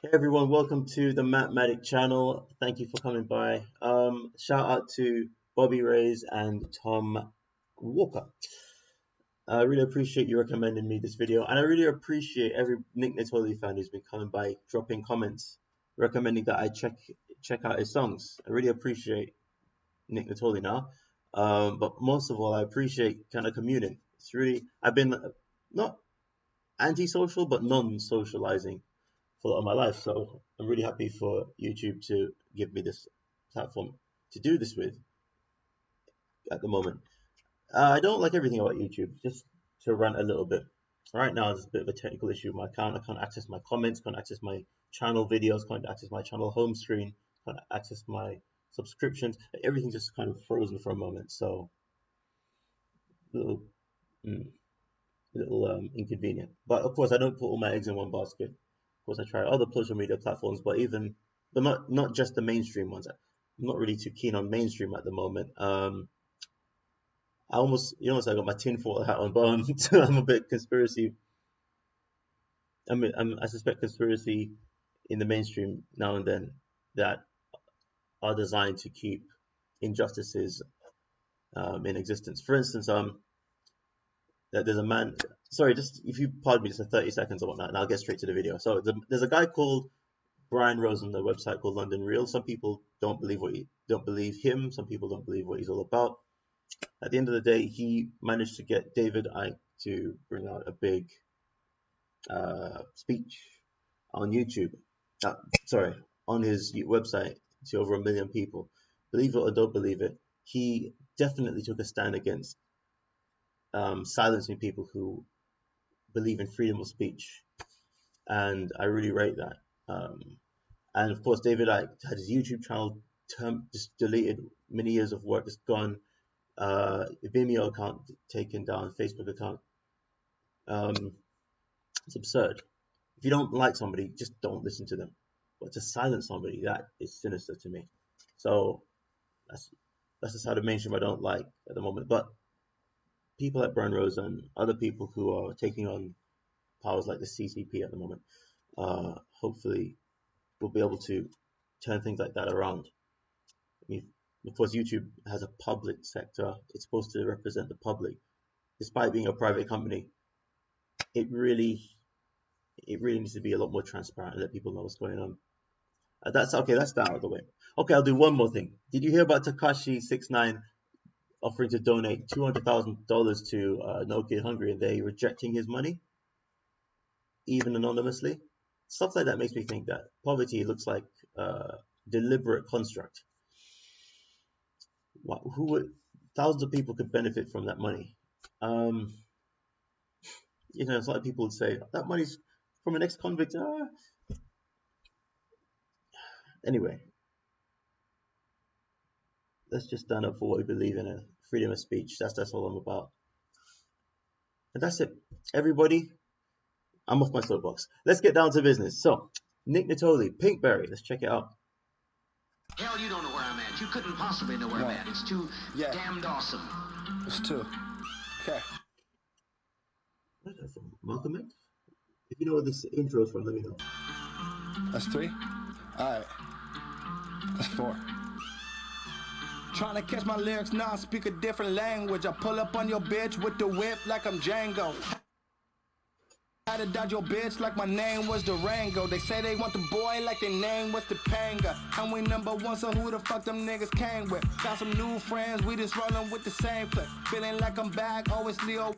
Hey everyone, welcome to the MatMadik channel. Thank you for coming by. Shout out to Bobby Rays and Tom Walker. I really appreciate you recommending me this video, and I really appreciate every Nick Nittoli fan who's been coming by, dropping comments, recommending that I check out his songs. I really appreciate Nick Nittoli now. But most of all, I appreciate kind of communing. I've been not antisocial, but non-socializing for a lot of my life. So I'm really happy for YouTube to give me this platform to do this with at the moment. I don't like everything about YouTube, just to rant a little bit. Right now, there's a bit of a technical issue with my account. I can't access my comments, can't access my channel videos, can't access my channel home screen, can't access my subscriptions. Everything's just kind of frozen for a moment. So, little, mm, little inconvenient. But of course, I don't put all my eggs in one basket. Of course, I try other social media platforms, but not just the mainstream ones. I'm not really too keen on mainstream at the moment. I almost, I got my tinfoil hat on, but I'm a bit conspiracy. I suspect conspiracy in the mainstream now and then that are designed to keep injustices in existence. For instance, that there's a man. Sorry, just if you pardon me, just 30 seconds or whatnot, and I'll get straight to the video. So there's a guy called Brian Rose on the website called London Real. Some people don't believe him. Some people don't believe what he's all about. At the end of the day, he managed to get David Icke to bring out a big speech on YouTube. On his website to over 1 million people. Believe it or don't believe it, he definitely took a stand against silencing people who believe in freedom of speech, and I really rate that. And of course, David Icke had his YouTube channel just deleted, many years of work just gone. Vimeo account taken down, Facebook account. It's absurd. If you don't like somebody, just don't listen to them. But to silence somebody, that is sinister to me. So that's the side of mainstream I don't like at the moment. But people like Brian Rose and other people who are taking on powers like the CCP at the moment, hopefully will be able to turn things like that around. I mean, of course, YouTube has a public sector. It's supposed to represent the public. Despite being a private company, it really needs to be a lot more transparent and let people know what's going on. That's okay. That's that out of the way. Okay, I'll do one more thing. Did you hear about Takashi 69 offering to donate $200,000 to No Kid Hungry, and they rejecting his money, even anonymously? Stuff like that makes me think that poverty looks like a deliberate construct. Thousands of people could benefit from that money. It's like people would say that money's from an ex-convict. Anyway, let's just stand up for what we believe in, freedom of speech. That's all I'm about. And that's it. Everybody, I'm off my soapbox. Let's get down to business. So, Nick Nittoli, Pinkberry. Let's check it out. Hell, you don't know where I'm at. You couldn't possibly know where I'm at. It's too damned awesome. It's two. Okay. Where's that from? Malcolm X? If you know what this intro is from, let me know. That's three. All right. That's four. Trying to catch my lyrics now, speak a different language. I pull up on your bitch with the whip like I'm Django. Had to dodge your bitch like my name was Durango. They say they want the boy like their name was Topanga. And we number one, so who the fuck them niggas came with? Got some new friends, we just rolling with the same clip. Feeling like I'm back, always Leo.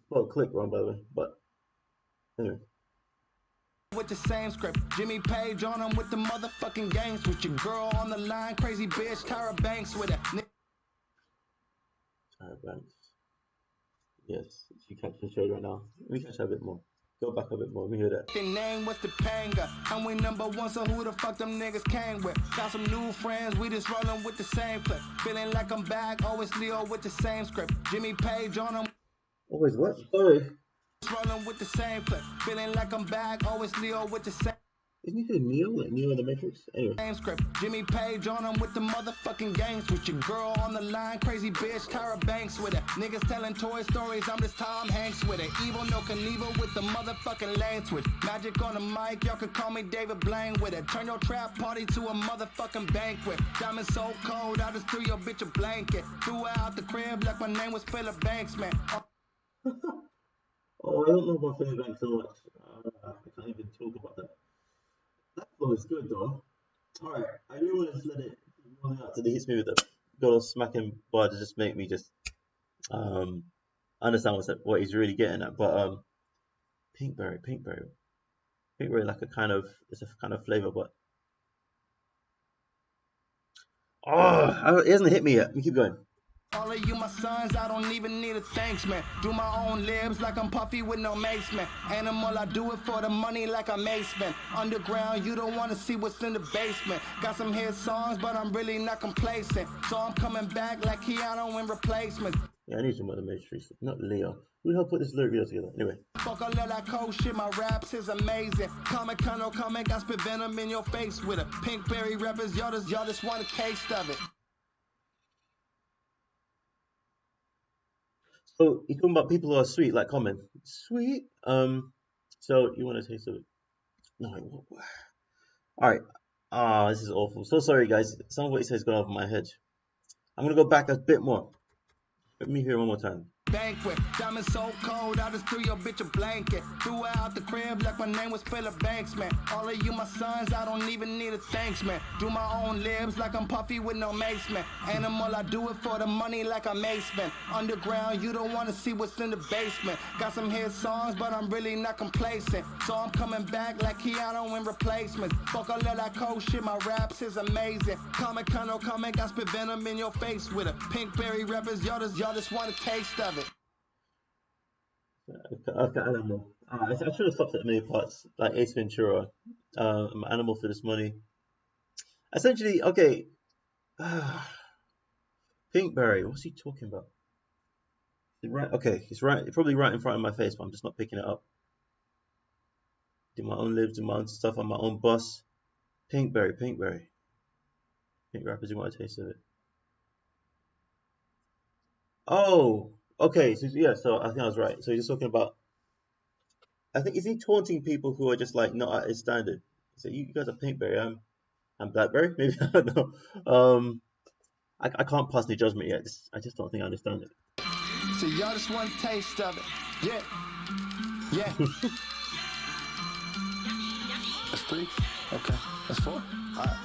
Well, click wrong, by the way, but anyway. With the same script, Jimmy Page on them with the motherfucking gangs. With your girl on the line, crazy bitch, Tyra Banks with it. Tyra Banks. Yes, she catch the show right now. Let me catch that a bit more. Go back a bit more. Let me hear that. Their name was Topanga, and we number one, so who the fuck them niggas came with? Got some new friends, we just rolling with the same clip. Feeling like I'm back, always Leo with the same script. Jimmy Page on them. Always what? Sorry. Rolling with the same clip. Feeling like I'm back, always Leo with the same. Isn't he doing Neo? Like Neo in the Matrix? Anyway. Script. Jimmy Page on him with the motherfucking gangs. With your girl on the line, crazy bitch, Tyra Banks with it. Niggas telling Toy Stories, I'm just Tom Hanks with it. Evil, no Knievel with the motherfucking lane switch. Magic on the mic, y'all could call me David Blaine with it. Turn your trap party to a motherfucking banquet. Diamond so cold, I just threw your bitch a blanket. Threw her out the crib like my name was Philip Banks, man. Oh, I don't know about Philip Banks so much. I can't even talk about that. That flow is good though. Alright, I really want to just let it roll out till he hits me with a good old smacking bar to just make me just understand what he's really getting at. But Pinkberry, like it's a kind of flavor, but it hasn't hit me yet. Let me keep going. All of you my sons, I don't even need a thanks, man. Do my own libs like I'm Puffy with no mace, man. Animal, I do it for the money like I'm Ace, man. Underground, you don't want to see what's in the basement. Got some hit songs, but I'm really not complacent. So I'm coming back like Keanu in replacement. Yeah, I need some other Matrix, not Leo. Who the hell put this lyric video together? Anyway. Fuck all of that cold shit, my raps is amazing. Comic, I spit venom in your face with a Pinkberry rappers, y'all just want a taste of it. So you're talking about people who are sweet, like Common. Sweet. So you want a taste of it? No. Alright. This is awful. So sorry guys. Some of what he says got over my head. I'm gonna go back a bit more. Let me hear it one more time. Banquet, diamond so cold, I just threw your bitch a blanket. Threw her out the crib like my name was Philip Banks, man. All of you my sons, I don't even need a thanks, man. Do my own libs like I'm Puffy with no mace, man. Animal, I do it for the money like I'm Ace, man. Underground, you don't want to see what's in the basement. Got some hit songs, but I'm really not complacent. So I'm coming back like Keanu in replacement. Fuck all of that cold shit, my raps is amazing. Comic, I spit venom in your face with a Pinkberry rappers, y'all just want a taste of it. Okay, Animal. I should have stopped at many parts, like Ace Ventura. Animal for this money. Essentially, okay. Pinkberry, what's he talking about? Right, okay, he's probably right in front of my face, but I'm just not picking it up. Do my own lives, do my own stuff, I'm my own boss. Pinkberry. Pink rappers, you want a taste of it? Oh, okay, so yeah, so I think I was right. So he's just talking about, I think, is he taunting people who are just like not at his standard? So you guys are Pinkberry, I'm Blackberry, maybe, I don't know. I can't pass any judgment yet. I just don't think I understand it. So y'all just want a taste of it. Yeah. That's 3. Okay. That's 4. All right.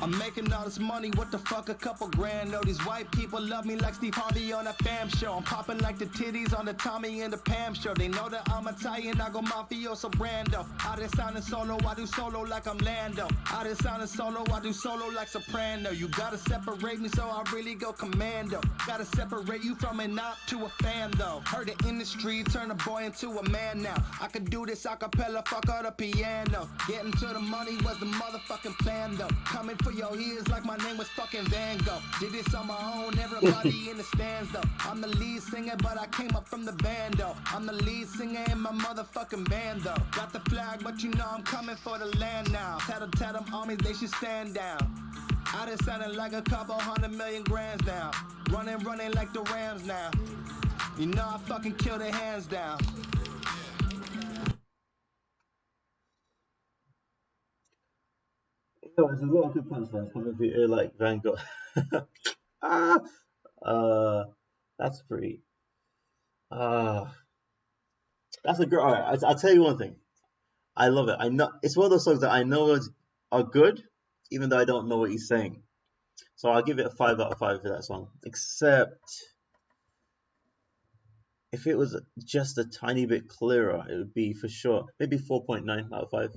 I'm making all this money, what the fuck, a couple grand though. These white people love me like Steve Harvey on that fam show. I'm popping like the titties on the Tommy and the Pam show. They know that I'm Italian, I go mafioso brando. I done sounding solo, I do solo like I'm Lando. I done sounding solo, I do solo like Soprano. You gotta separate me so I really go commando. Gotta separate you from an op to a fan though. Heard the industry turn a boy into a man now. I could do this a cappella, fuck out the piano. Getting to the money was the motherfucking plan though. Coming for your ears like my name was fucking Van Gogh. Did this on my own, everybody in the stands though. I'm the lead singer, but I came up from the band though. I'm the lead singer in my motherfucking band though. Got the flag, but you know I'm coming for the land now. Tell them armies, they should stand down. I done sounded like a couple 100 million grands now. Running like the Rams now. You know I fucking kill their hands down. Yo, there's a lot of good punchlines coming through here, like Van Gogh. That's pretty. That's a good. All right, I'll tell you one thing. I love it. I know it's one of those songs that I know are good, even though I don't know what he's saying. So I'll give it a 5 out of 5 for that song. Except if it was just a tiny bit clearer, it would be for sure maybe 4.9 out of 5.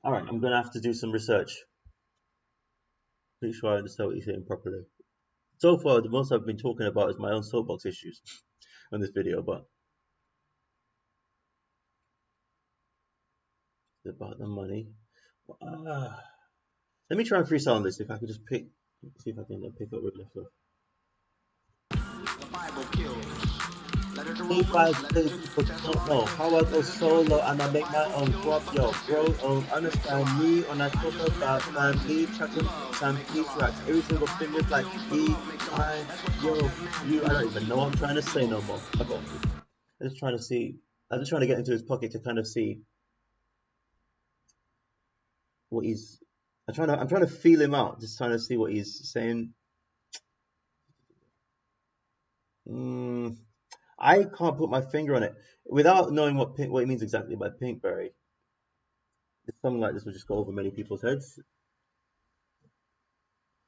All right, I'm gonna have to do some research. Make sure I understand what he's saying properly. So far, the most I've been talking about is my own soapbox issues on this video, but it's about the money. Let me try and freestyle on this. If I could just see if I can pick up where we left off. The Bible kills. Let it to If I Romans, letter say to people don't know Thessalonica, how I go letter to solo and I the make my Bible own crop, kills, but yo, the bro, Spirit makes understand alive. me when I I talk just about recognize it. family, tracks and Love makes family alive. tracks. Every The single thing Bible is like kills, but E, love makes alive. I, That's what causes yo, man to you. I don't lose even know what I'm trying to say control. no more. I got you. I'm just trying to see. I'm just trying to get into his pocket to kind of see what he's. I'm trying to feel him out. Just trying to see what he's saying. Mm, I can't put my finger on it without knowing what it means exactly by Pinkberry. Something like this will just go over many people's heads.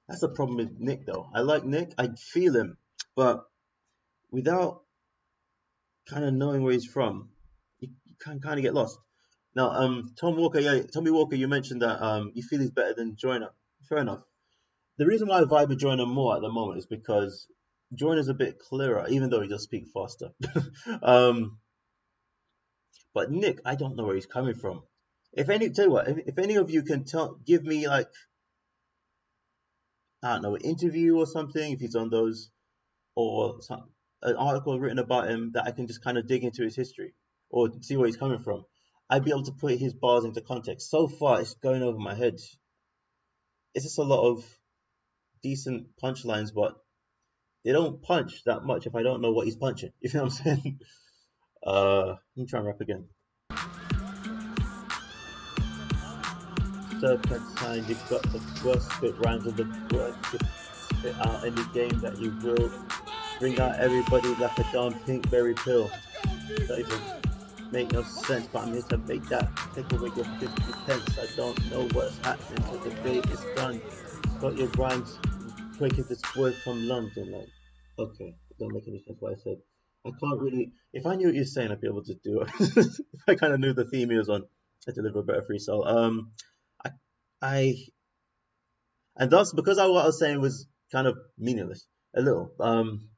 That's the problem with Nick, though. I like Nick. I feel him, but without kind of knowing where he's from, you can kind of get lost. Now, Tom Walker, yeah, Tommy Walker, you mentioned that you feel he's better than Joyner. Fair enough. The reason why I vibe with Joyner more at the moment is because Joyner's a bit clearer, even though he does speak faster. um, but Nick, I don't know where he's coming from. Tell you what, if any of you can give me like, I don't know, an interview or something, if he's on those, or an article written about him that I can just kind of dig into his history or see where he's coming from, I'd be able to put his bars into context. So far, it's going over my head. It's just a lot of decent punchlines, but they don't punch that much if I don't know what he's punching. You know what I'm saying? Let me try and rap again. Serpent sign, you got the worst spit rhymes of the worst spit out any game that you will. Bring out everybody like a Don Pinkberry pill. Don't even make no sense, but I'm here to make that take away your 50 pence. I don't know what's happening till the day is done. Got your rhymes quick as this boy from London. Like, okay, it don't make any sense what I said. I can't really. If I knew what you're saying, I'd be able to do it. If I kind of knew the theme he was on, I'd deliver a better freestyle. I, I, and thus because what I was saying was kind of meaningless, a little. Um,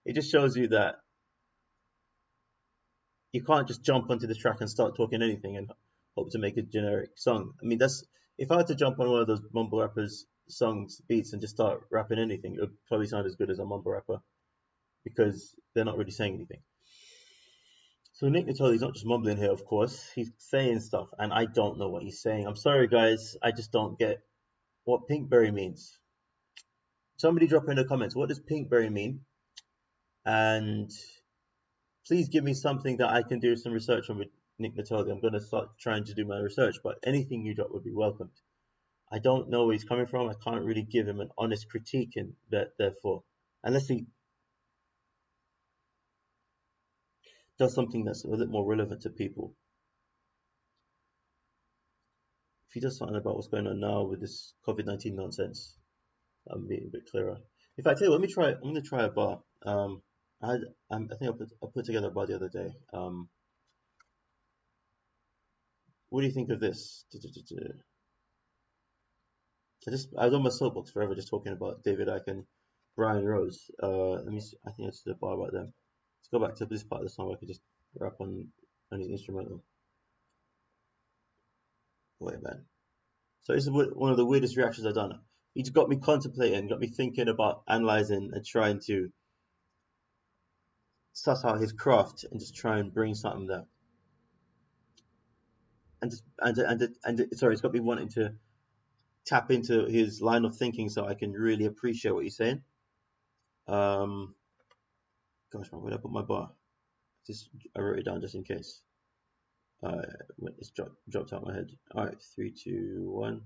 it just shows you that you can't just jump onto the track and start talking anything and hope to make a generic song. I mean, that's if I had to jump on one of those mumble rappers' songs, beats, and just start rapping anything, it would probably sound as good as a mumble rapper because they're not really saying anything. So Nick Nittoli's not just mumbling here, of course. He's saying stuff, and I don't know what he's saying. I'm sorry, guys. I just don't get what Pinkberry means. Somebody drop in the comments. What does Pinkberry mean? And please give me something that I can do some research on with Nick Nittoli. I'm going to start trying to do my research, but anything you drop would be welcomed. I don't know where he's coming from. I can't really give him an honest critique, and therefore, unless he does something that's a little more relevant to people. If he does something about what's going on now with this COVID-19 nonsense, I'm being a bit clearer. In fact, let me try. I'm going to try a bar. I think I put together a bar the other day. What do you think of this? I was on my soapbox forever just talking about David Icke and Brian Rose. Let me see. I think I did a bar about them. Let's go back to this part of the song where I could just rap on his instrumental. Wait, man. So this is one of the weirdest reactions I've done. He just got me contemplating, got me thinking about analyzing and trying to suss out his craft and just try and bring something there. And just sorry, it's got me wanting to tap into his line of thinking so I can really appreciate what he's saying. Gosh, man, where did I put my bar? I wrote it down just in case. It's dropped out my head. All right, 3, 2, 1.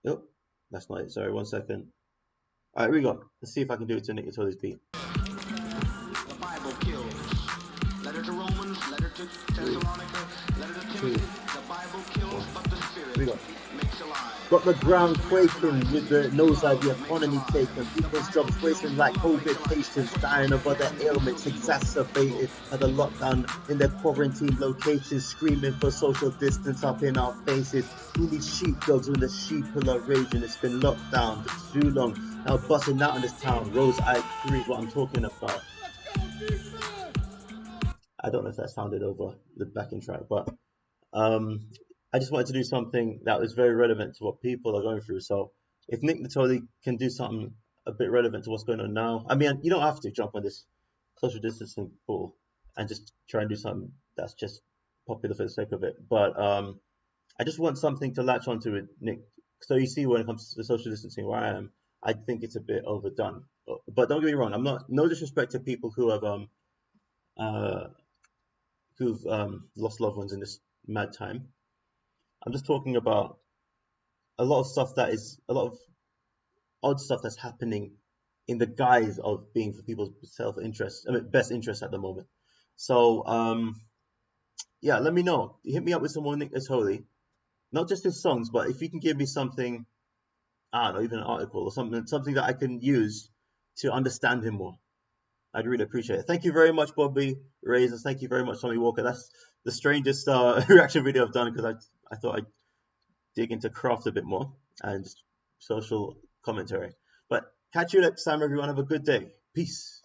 Yep, that's not it. Sorry, 1 second. All right, here we go. Let's see if I can do it to Nick Nittoli's beat. The Bible kills. Letter to Romans, letter to Thessalonica, letter to Timothy. The Bible kills, but the Spirit makes alive. Got the ground quaking with the nosedive, the economy taken, people's jobs wasting like COVID patients, dying of other ailments exacerbated by the lockdown in their quarantine locations, screaming for social distance up in our faces. Who needs sheepdogs when the sheep are raging? It's been locked down for too long. Now busting out in this town, Rose Ike 3 is what I'm talking about. I don't know if that sounded over the backing track, but I just wanted to do something that was very relevant to what people are going through. So if Nick Nittoli can do something a bit relevant to what's going on now. I mean, you don't have to jump on this social distancing ball and just try and do something that's just popular for the sake of it. But I just want something to latch onto with Nick. So you see, when it comes to social distancing, where I am, I think it's a bit overdone. But don't get me wrong, I'm not, no disrespect to people who have uh who've lost loved ones in this mad time. I'm just talking about a lot of odd stuff that's happening in the guise of being for people's self-interest, I mean, best interest at the moment. So yeah, let me know. Hit me up with some more Nick Holy, not just his songs, but if you can give me something, I don't know, even an article or something that I can use to understand him more. I'd really appreciate it. Thank you very much, Bobby Razors. Thank you very much, Tommy Walker. That's the strangest reaction video I've done, because I thought I'd dig into craft a bit more and social commentary. But catch you next time, everyone. Have a good day. Peace.